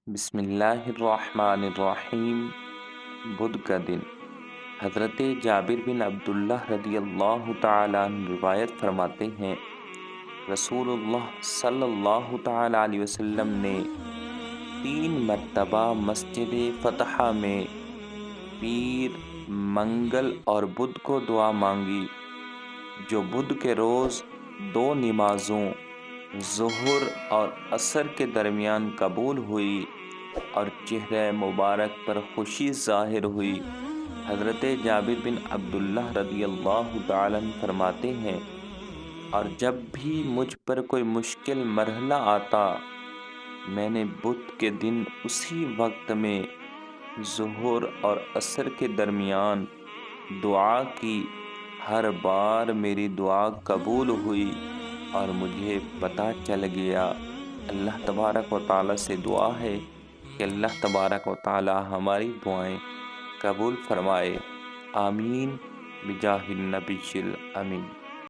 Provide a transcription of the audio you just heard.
بسم اللہ الرحمن الرحیم۔ بدھ کا دن۔ حضرت جابر بن عبداللہ رضی اللہ تعالیٰ عنہ روایت فرماتے ہیں، رسول اللہ صلی اللہ تعالیٰ علیہ وسلم نے 3 مرتبہ مسجد فتح میں پیر، منگل اور بدھ کو دعا مانگی، جو بدھ کے روز 2 نمازوں ظہر اور عصر کے درمیان قبول ہوئی اور چہرہ مبارک پر خوشی ظاہر ہوئی۔ حضرت جابر بن عبداللہ رضی اللہ تعالیٰ عنہ فرماتے ہیں، اور جب بھی مجھ پر کوئی مشکل مرحلہ آتا، میں نے بدھ کے دن اسی وقت میں ظہر اور عصر کے درمیان دعا کی۔ ہر بار میری دعا قبول ہوئی اور مجھے پتہ چل گیا۔ اللہ تبارک و تعالیٰ سے دعا ہے کہ اللہ تبارک و تعالیٰ ہماری دعائیں قبول فرمائے۔ آمین بجاہ النبی الامین۔